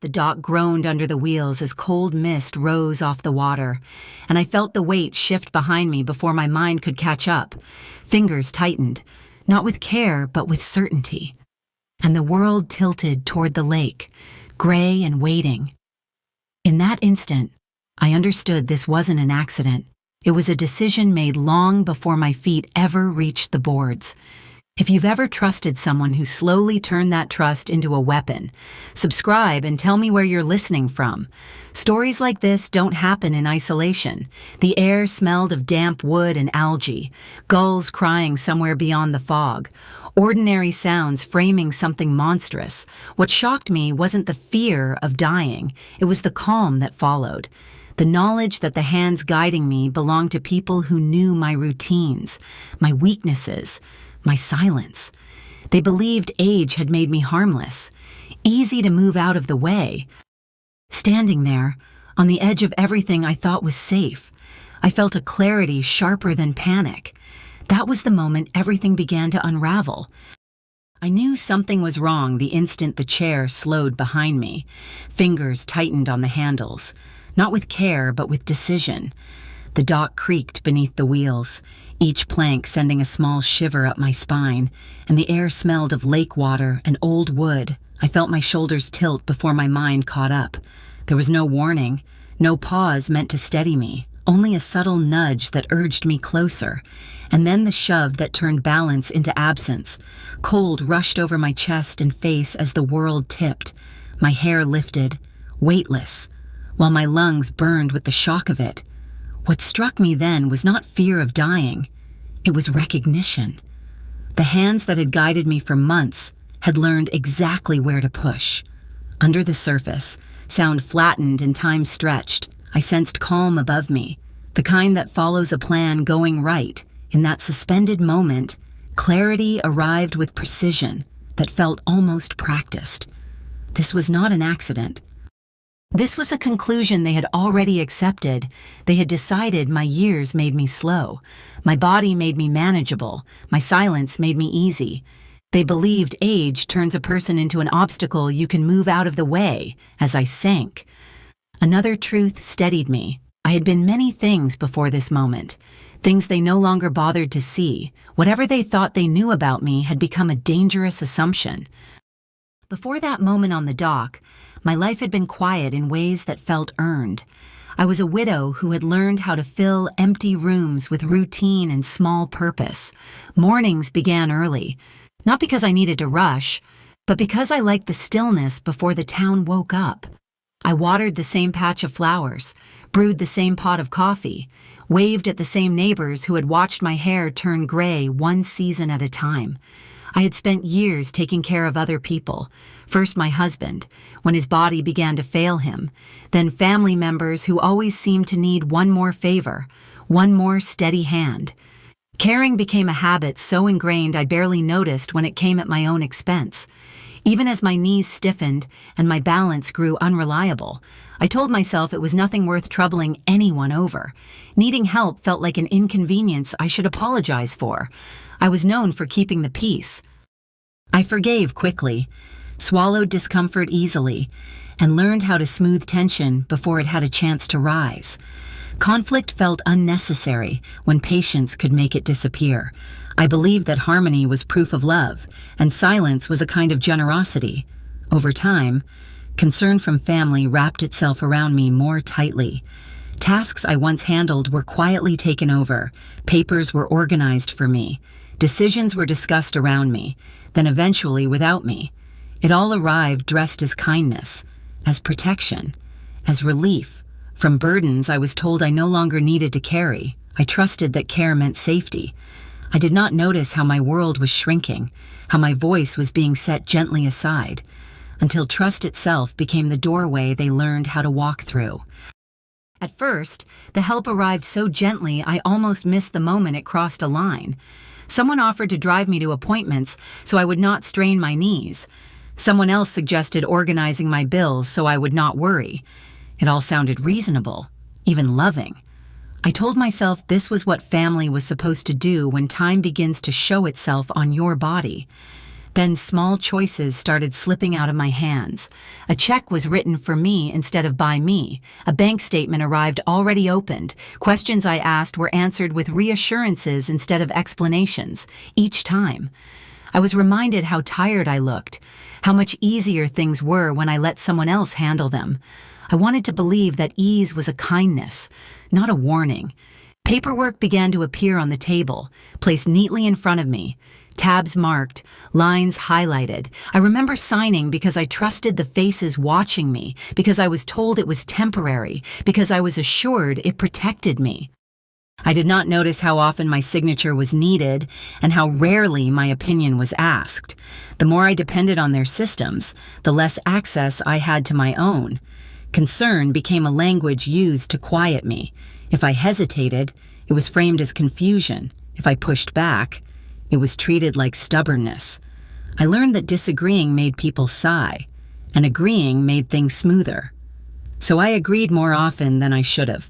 The dock groaned under the wheels as cold mist rose off the water, and I felt the weight shift behind me before my mind could catch up. Fingers tightened, not with care, but with certainty. And the world tilted toward the lake, gray and waiting. In that instant, I understood this wasn't an accident. It was a decision made long before my feet ever reached the boards. If you've ever trusted someone who slowly turned that trust into a weapon, subscribe and tell me where you're listening from. Stories like this don't happen in isolation. The air smelled of damp wood and algae, gulls crying somewhere beyond the fog, ordinary sounds framing something monstrous. What shocked me wasn't the fear of dying, it was the calm that followed. The knowledge that the hands guiding me belonged to people who knew my routines, my weaknesses, my silence. They believed age had made me harmless, easy to move out of the way. Standing there, on the edge of everything I thought was safe, I felt a clarity sharper than panic. That was the moment everything began to unravel. I knew something was wrong the instant the chair slowed behind me. Fingers tightened on the handles, not with care but with decision. The dock creaked beneath the wheels, each plank sending a small shiver up my spine, and the air smelled of lake water and old wood. I felt my shoulders tilt before my mind caught up. There was no warning, no pause meant to steady me, only a subtle nudge that urged me closer, and then the shove that turned balance into absence. Cold rushed over my chest and face as the world tipped. My hair lifted, weightless, while my lungs burned with the shock of it. What struck me then was not fear of dying, it was recognition. The hands that had guided me for months had learned exactly where to push. Under the surface, sound flattened and time stretched, I sensed calm above me, the kind that follows a plan going right. In that suspended moment, clarity arrived with precision that felt almost practiced. This was not an accident. This was a conclusion they had already accepted. They had decided my years made me slow. My body made me manageable. My silence made me easy. They believed age turns a person into an obstacle you can move out of the way. As I sank, another truth steadied me. I had been many things before this moment, things they no longer bothered to see. Whatever they thought they knew about me had become a dangerous assumption. Before that moment on the dock, my life had been quiet in ways that felt earned. I was a widow who had learned how to fill empty rooms with routine and small purpose. Mornings began early, not because I needed to rush, but because I liked the stillness before the town woke up. I watered the same patch of flowers, brewed the same pot of coffee, waved at the same neighbors who had watched my hair turn gray one season at a time. I had spent years taking care of other people, first my husband, when his body began to fail him, then family members who always seemed to need one more favor, one more steady hand. Caring became a habit so ingrained I barely noticed when it came at my own expense. Even as my knees stiffened and my balance grew unreliable, I told myself it was nothing worth troubling anyone over. Needing help felt like an inconvenience I should apologize for. I was known for keeping the peace. I forgave quickly, swallowed discomfort easily, and learned how to smooth tension before it had a chance to rise. Conflict felt unnecessary when patience could make it disappear. I believed that harmony was proof of love, and silence was a kind of generosity. Over time, concern from family wrapped itself around me more tightly. Tasks I once handled were quietly taken over, papers were organized for me, decisions were discussed around me, then eventually without me. It all arrived dressed as kindness, as protection, as relief from burdens I was told I no longer needed to carry. I trusted that care meant safety. I did not notice how my world was shrinking, how my voice was being set gently aside, until trust itself became the doorway they learned how to walk through. At first, the help arrived so gently I almost missed the moment it crossed a line. Someone offered to drive me to appointments so I would not strain my knees. Someone else suggested organizing my bills so I would not worry. It all sounded reasonable, even loving. I told myself this was what family was supposed to do when time begins to show itself on your body. Then small choices started slipping out of my hands. A check was written for me instead of by me. A bank statement arrived already opened. Questions I asked were answered with reassurances instead of explanations, each time. I was reminded how tired I looked, how much easier things were when I let someone else handle them. I wanted to believe that ease was a kindness, not a warning. Paperwork began to appear on the table, placed neatly in front of me. Tabs marked, lines highlighted. I remember signing because I trusted the faces watching me, because I was told it was temporary, because I was assured it protected me. I did not notice how often my signature was needed and how rarely my opinion was asked. The more I depended on their systems, the less access I had to my own. Concern became a language used to quiet me. If I hesitated, it was framed as confusion. If I pushed back, it was treated like stubbornness. I learned that disagreeing made people sigh, and agreeing made things smoother. So I agreed more often than I should have.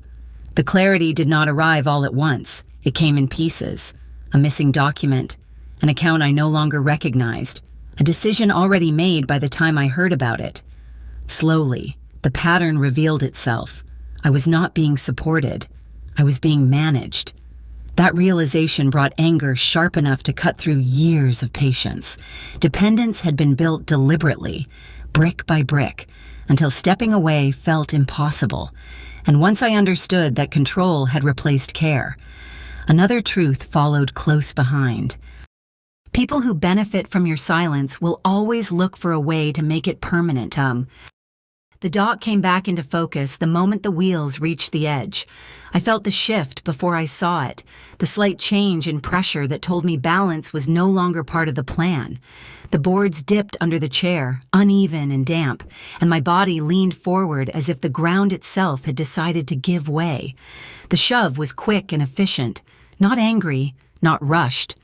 The clarity did not arrive all at once. It came in pieces. A missing document, an account I no longer recognized, a decision already made by the time I heard about it. Slowly, the pattern revealed itself. I was not being supported. I was being managed. That realization brought anger sharp enough to cut through years of patience. Dependence had been built deliberately, brick by brick, until stepping away felt impossible. And once I understood that control had replaced care, another truth followed close behind. People who benefit from your silence will always look for a way to make it permanent. The dock came back into focus the moment the wheels reached the edge. I felt the shift before I saw it, the slight change in pressure that told me balance was no longer part of the plan. The boards dipped under the chair, uneven and damp, and my body leaned forward as if the ground itself had decided to give way. The shove was quick and efficient, not angry, not rushed,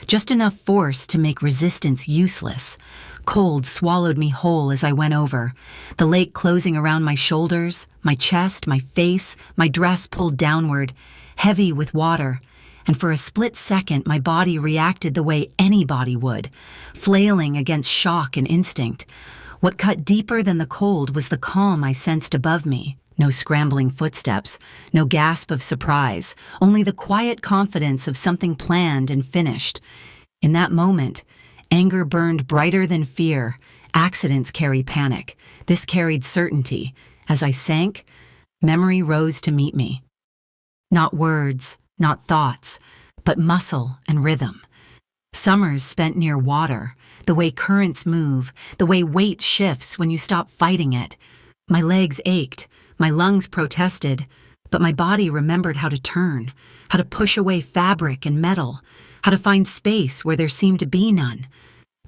just enough force to make resistance useless. Cold swallowed me whole as I went over, the lake closing around my shoulders, my chest, my face, my dress pulled downward, heavy with water. And for a split second, my body reacted the way any body would, flailing against shock and instinct. What cut deeper than the cold was the calm I sensed above me. No scrambling footsteps, no gasp of surprise, only the quiet confidence of something planned and finished. In that moment, anger burned brighter than fear. Accidents carry panic. This carried certainty. As I sank, memory rose to meet me. Not words, not thoughts, but muscle and rhythm. Summers spent near water, the way currents move, the way weight shifts when you stop fighting it. My legs ached, my lungs protested, but my body remembered how to turn, how to push away fabric and metal, how to find space where there seemed to be none.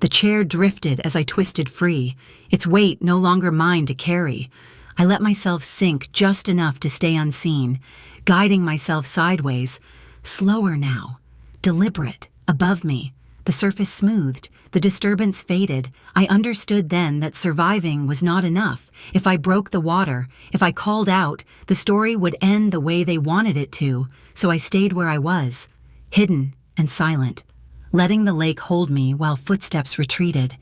The chair drifted as I twisted free, its weight no longer mine to carry. I let myself sink just enough to stay unseen, guiding myself sideways, slower now, deliberate, above me. The surface smoothed, the disturbance faded. I understood then that surviving was not enough. If I broke the water, if I called out, the story would end the way they wanted it to, so I stayed where I was, hidden and silent, letting the lake hold me while footsteps retreated,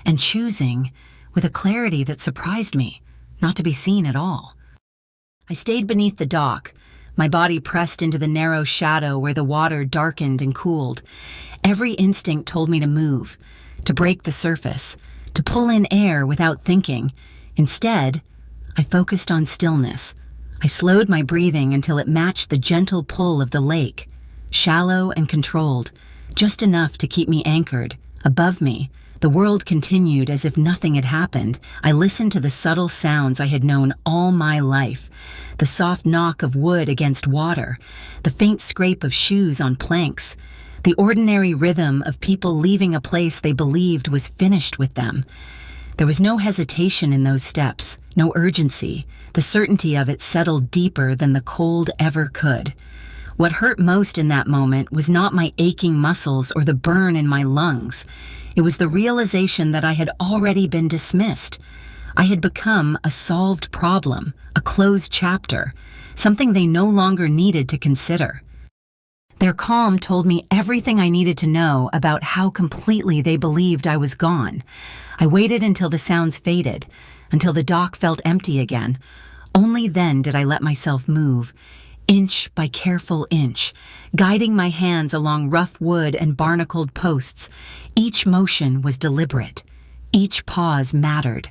and choosing, with a clarity that surprised me, not to be seen at all. I stayed beneath the dock, my body pressed into the narrow shadow where the water darkened and cooled. Every instinct told me to move, to break the surface, to pull in air without thinking. Instead, I focused on stillness. I slowed my breathing until it matched the gentle pull of the lake, shallow and controlled, just enough to keep me anchored. Above me, the world continued as if nothing had happened. I listened to the subtle sounds I had known all my life, the soft knock of wood against water, the faint scrape of shoes on planks, the ordinary rhythm of people leaving a place they believed was finished with them. There was no hesitation in those steps, no urgency. The certainty of it settled deeper than the cold ever could. What hurt most in that moment was not my aching muscles or the burn in my lungs. It was the realization that I had already been dismissed. I had become a solved problem, a closed chapter, something they no longer needed to consider. Their calm told me everything I needed to know about how completely they believed I was gone. I waited until the sounds faded, until the dock felt empty again. Only then did I let myself move, inch by careful inch, guiding my hands along rough wood and barnacled posts. Each motion was deliberate. Each pause mattered.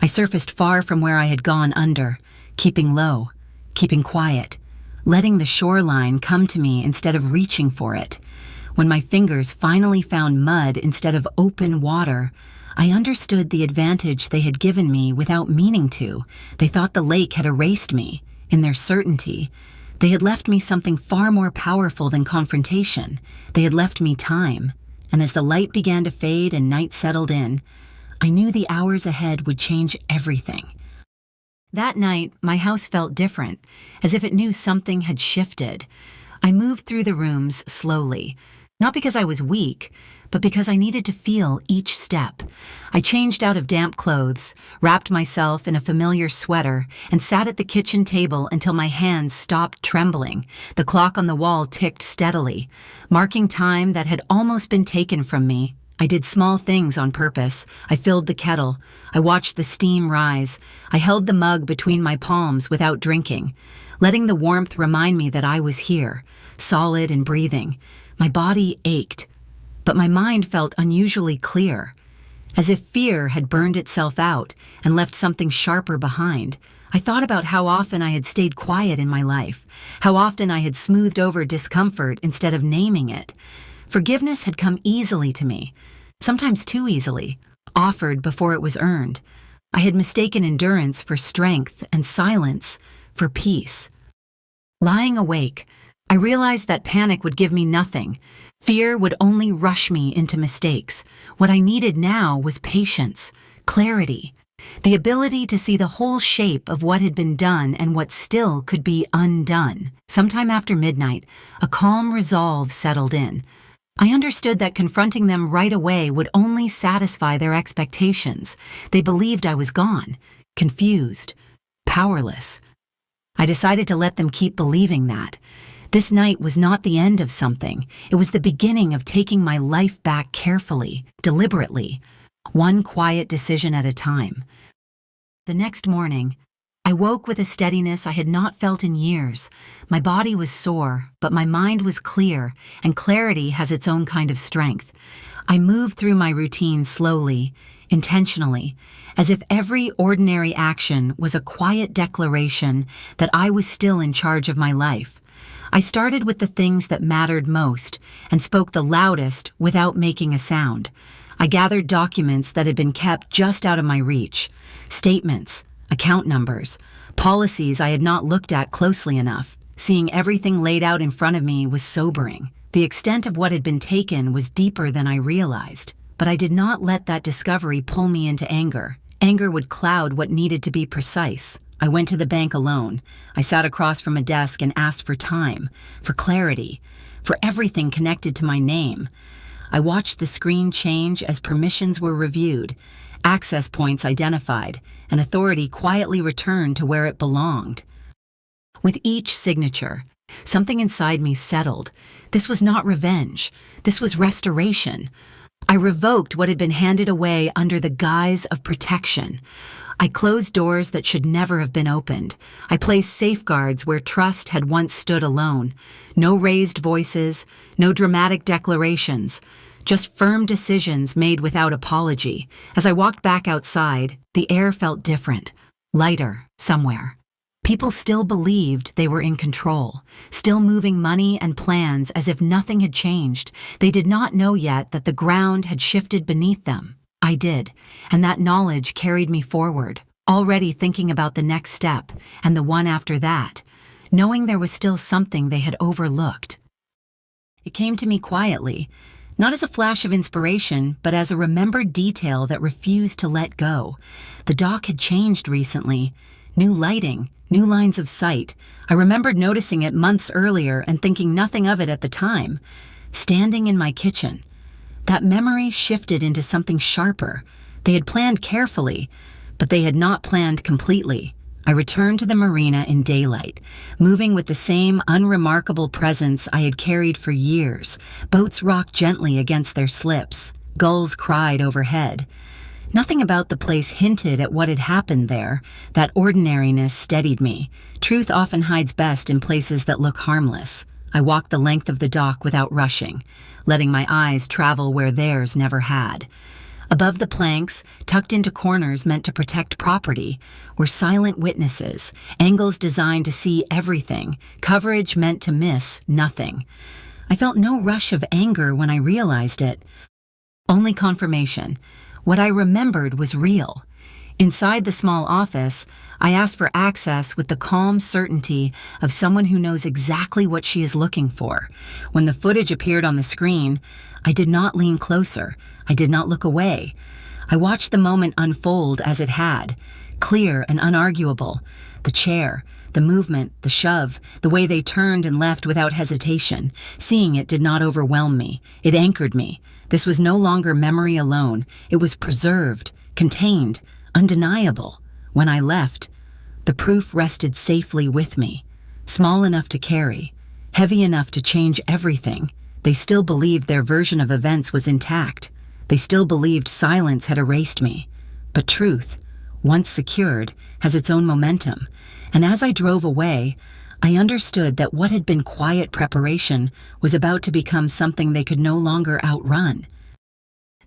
I surfaced far from where I had gone under, keeping low, keeping quiet, letting the shoreline come to me instead of reaching for it. When my fingers finally found mud instead of open water, I understood the advantage they had given me without meaning to. They thought the lake had erased me. In their certainty, they had left me something far more powerful than confrontation. They had left me time. And as the light began to fade and night settled in, I knew the hours ahead would change everything. That night, my house felt different, as if it knew something had shifted. I moved through the rooms slowly, not because I was weak, but because I needed to feel each step. I changed out of damp clothes, wrapped myself in a familiar sweater, and sat at the kitchen table until my hands stopped trembling. The clock on the wall ticked steadily, marking time that had almost been taken from me. I did small things on purpose. I filled the kettle. I watched the steam rise. I held the mug between my palms without drinking, letting the warmth remind me that I was here, solid and breathing. My body ached, but my mind felt unusually clear, as if fear had burned itself out and left something sharper behind. I thought about how often I had stayed quiet in my life, how often I had smoothed over discomfort instead of naming it. Forgiveness had come easily to me, sometimes too easily, offered before it was earned. I had mistaken endurance for strength and silence for peace. Lying awake, I realized that panic would give me nothing. Fear would only rush me into mistakes. What I needed now was patience, clarity, the ability to see the whole shape of what had been done and what still could be undone. Sometime after midnight, a calm resolve settled in. I understood that confronting them right away would only satisfy their expectations. They believed I was gone, confused, powerless. I decided to let them keep believing that. This night was not the end of something. It was the beginning of taking my life back carefully, deliberately, one quiet decision at a time. The next morning, I woke with a steadiness I had not felt in years. My body was sore, but my mind was clear, and clarity has its own kind of strength. I moved through my routine slowly, intentionally, as if every ordinary action was a quiet declaration that I was still in charge of my life. I started with the things that mattered most and spoke the loudest without making a sound. I gathered documents that had been kept just out of my reach, statements, account numbers, policies I had not looked at closely enough. Seeing everything laid out in front of me was sobering. The extent of what had been taken was deeper than I realized, but I did not let that discovery pull me into anger. Anger would cloud what needed to be precise. I went to the bank alone. I sat across from a desk and asked for time, for clarity, for everything connected to my name. I watched the screen change as permissions were reviewed, access points identified, and authority quietly returned to where it belonged. With each signature, something inside me settled. This was not revenge. This was restoration. I revoked what had been handed away under the guise of protection. I closed doors that should never have been opened. I placed safeguards where trust had once stood alone. No raised voices, no dramatic declarations, just firm decisions made without apology. As I walked back outside, the air felt different, lighter somewhere. People still believed they were in control, still moving money and plans as if nothing had changed. They did not know yet that the ground had shifted beneath them. I did, and that knowledge carried me forward, already thinking about the next step and the one after that, knowing there was still something they had overlooked. It came to me quietly, not as a flash of inspiration, but as a remembered detail that refused to let go. The dock had changed recently. New lighting, new lines of sight. I remembered noticing it months earlier and thinking nothing of it at the time. Standing in my kitchen, that memory shifted into something sharper. They had planned carefully, but they had not planned completely. I returned to the marina in daylight, moving with the same unremarkable presence I had carried for years. Boats rocked gently against their slips. Gulls cried overhead. Nothing about the place hinted at what had happened there. That ordinariness steadied me. Truth often hides best in places that look harmless. I walked the length of the dock without rushing, letting my eyes travel where theirs never had. Above the planks, tucked into corners meant to protect property, were silent witnesses, angles designed to see everything, coverage meant to miss nothing. I felt no rush of anger when I realized it. Only confirmation. What I remembered was real. Inside the small office, I asked for access with the calm certainty of someone who knows exactly what she is looking for. When the footage appeared on the screen, I did not lean closer. I did not look away. I watched the moment unfold as it had, clear and unarguable. The chair, the movement, the shove, the way they turned and left without hesitation. Seeing it did not overwhelm me. It anchored me. This was no longer memory alone. It was preserved, contained, undeniable. When I left, the proof rested safely with me, small enough to carry, heavy enough to change everything. They still believed their version of events was intact. They still believed silence had erased me. But truth, once secured, has its own momentum. And as I drove away, I understood that what had been quiet preparation was about to become something they could no longer outrun.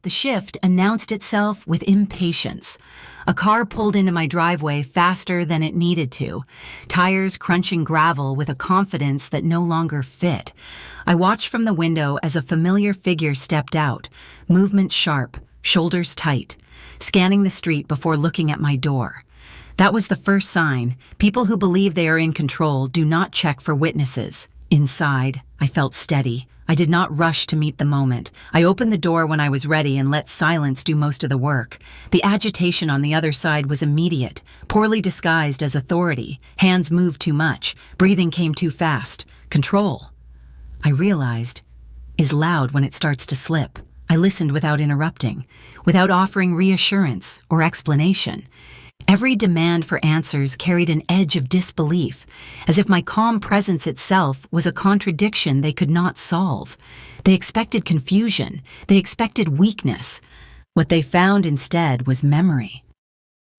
The shift announced itself with impatience. A car pulled into my driveway faster than it needed to, tires crunching gravel with a confidence that no longer fit. I watched from the window as a familiar figure stepped out, movement sharp, shoulders tight, scanning the street before looking at my door. That was the first sign. People who believe they are in control do not check for witnesses. Inside, I felt steady. I did not rush to meet the moment. I opened the door when I was ready and let silence do most of the work. The agitation on the other side was immediate, poorly disguised as authority. Hands moved too much. Breathing came too fast. Control, I realized, is loud when it starts to slip. I listened without interrupting, without offering reassurance or explanation. Every demand for answers carried an edge of disbelief, as if my calm presence itself was a contradiction they could not solve. They expected confusion. They expected weakness. What they found instead was memory.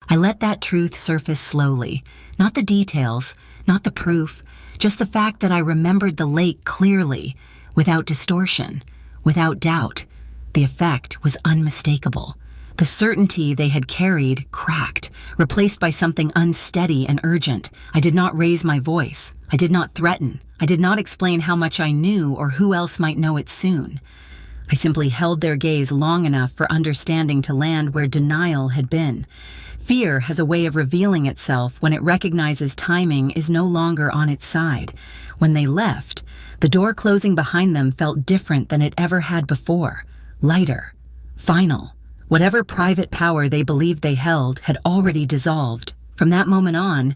I let that truth surface slowly, not the details, not the proof, just the fact that I remembered the lake clearly, without distortion, without doubt. The effect was unmistakable. The certainty they had carried cracked, replaced by something unsteady and urgent. I did not raise my voice. I did not threaten. I did not explain how much I knew or who else might know it soon. I simply held their gaze long enough for understanding to land where denial had been. Fear has a way of revealing itself when it recognizes timing is no longer on its side. When they left, the door closing behind them felt different than it ever had before. Lighter. Final. Whatever private power they believed they held had already dissolved. From that moment on,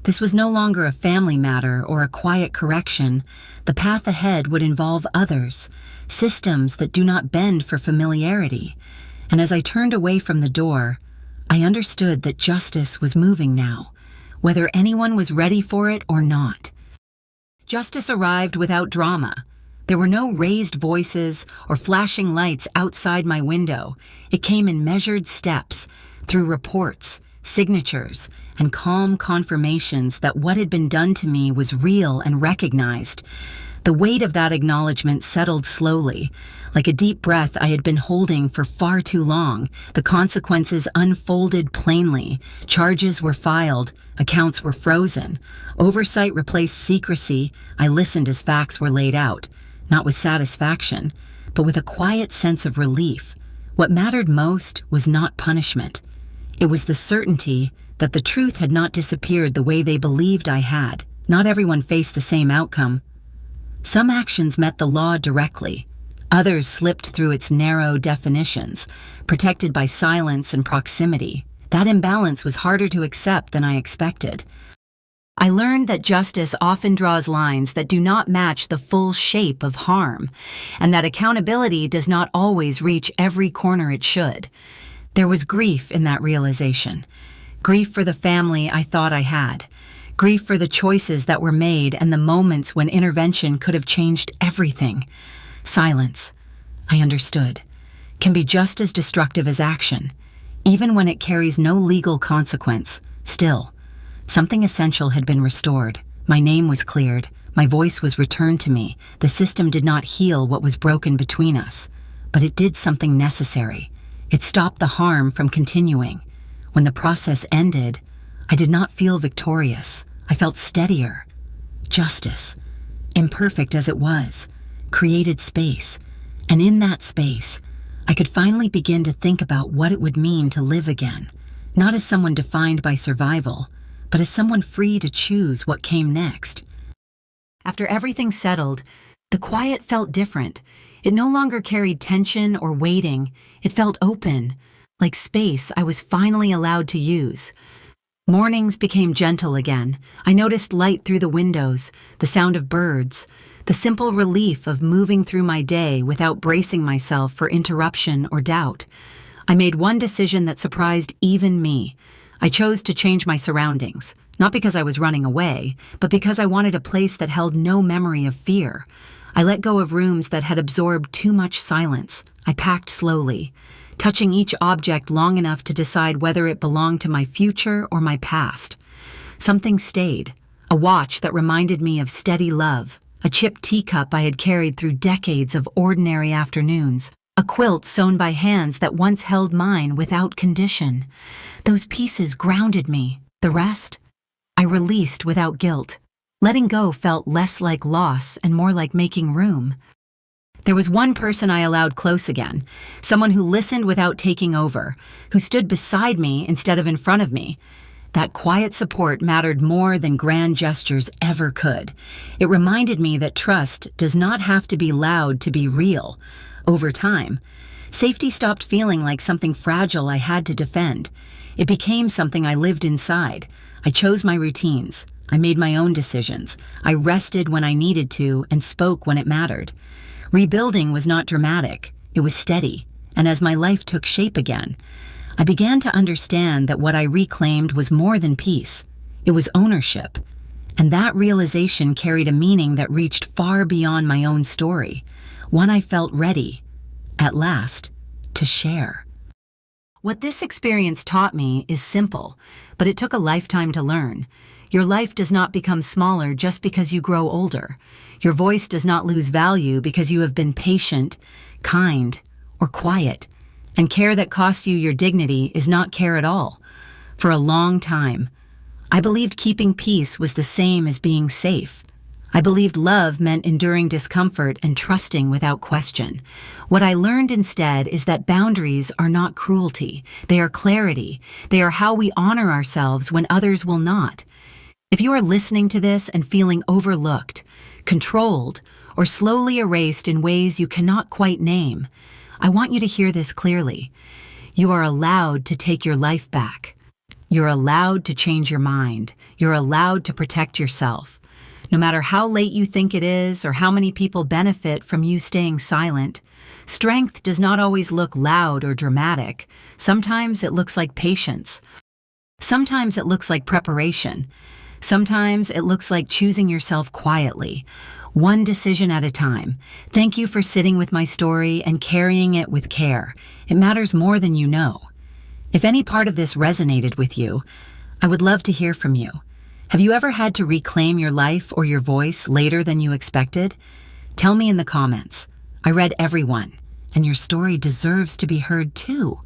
this was no longer a family matter or a quiet correction. The path ahead would involve others, systems that do not bend for familiarity. And as I turned away from the door, I understood that justice was moving now, whether anyone was ready for it or not. Justice arrived without drama. There were no raised voices or flashing lights outside my window. It came in measured steps, through reports, signatures, and calm confirmations that what had been done to me was real and recognized. The weight of that acknowledgement settled slowly, like a deep breath I had been holding for far too long. The consequences unfolded plainly. Charges were filed, accounts were frozen. Oversight replaced secrecy. I listened as facts were laid out. Not with satisfaction, but with a quiet sense of relief. What mattered most was not punishment. It was the certainty that the truth had not disappeared the way they believed I had. Not everyone faced the same outcome. Some actions met the law directly. Others slipped through its narrow definitions, protected by silence and proximity. That imbalance was harder to accept than I expected. I learned that justice often draws lines that do not match the full shape of harm, and that accountability does not always reach every corner it should. There was grief in that realization. Grief for the family I thought I had. Grief for the choices that were made and the moments when intervention could have changed everything. Silence, I understood, can be just as destructive as action, even when it carries no legal consequence. Still, something essential had been restored. My name was cleared. My voice was returned to me. The system did not heal what was broken between us, but it did something necessary. It stopped the harm from continuing. When the process ended, I did not feel victorious. I felt steadier. Justice, imperfect as it was, created space, and in that space, I could finally begin to think about what it would mean to live again, not as someone defined by survival, but as someone free to choose what came next. After everything settled, the quiet felt different. It no longer carried tension or waiting. It felt open, like space I was finally allowed to use. Mornings became gentle again. I noticed light through the windows, the sound of birds, the simple relief of moving through my day without bracing myself for interruption or doubt. I made one decision that surprised even me. I chose to change my surroundings, not because I was running away, but because I wanted a place that held no memory of fear. I let go of rooms that had absorbed too much silence. I packed slowly, touching each object long enough to decide whether it belonged to my future or my past. Something stayed, a watch that reminded me of steady love, a chipped teacup I had carried through decades of ordinary afternoons, a quilt sewn by hands that once held mine without condition. Those pieces grounded me. The rest, I released without guilt. Letting go felt less like loss and more like making room. There was one person I allowed close again, someone who listened without taking over, who stood beside me instead of in front of me. That quiet support mattered more than grand gestures ever could. It reminded me that trust does not have to be loud to be real. Over time, safety stopped feeling like something fragile I had to defend. It became something I lived inside. I chose my routines. I made my own decisions. I rested when I needed to and spoke when it mattered. Rebuilding was not dramatic. It was steady. And as my life took shape again, I began to understand that what I reclaimed was more than peace. It was ownership. And that realization carried a meaning that reached far beyond my own story. One I felt ready, at last, to share. What this experience taught me is simple, but it took a lifetime to learn. Your life does not become smaller just because you grow older. Your voice does not lose value because you have been patient, kind, or quiet. And care that costs you your dignity is not care at all. For a long time, I believed keeping peace was the same as being safe. I believed love meant enduring discomfort and trusting without question. What I learned instead is that boundaries are not cruelty. They are clarity. They are how we honor ourselves when others will not. If you are listening to this and feeling overlooked, controlled, or slowly erased in ways you cannot quite name, I want you to hear this clearly. You are allowed to take your life back. You're allowed to change your mind. You're allowed to protect yourself. No matter how late you think it is or how many people benefit from you staying silent, strength does not always look loud or dramatic. Sometimes it looks like patience. Sometimes it looks like preparation. Sometimes it looks like choosing yourself quietly, one decision at a time. Thank you for sitting with my story and carrying it with care. It matters more than you know. If any part of this resonated with you, I would love to hear from you. Have you ever had to reclaim your life or your voice later than you expected? Tell me in the comments. I read every one, and your story deserves to be heard too.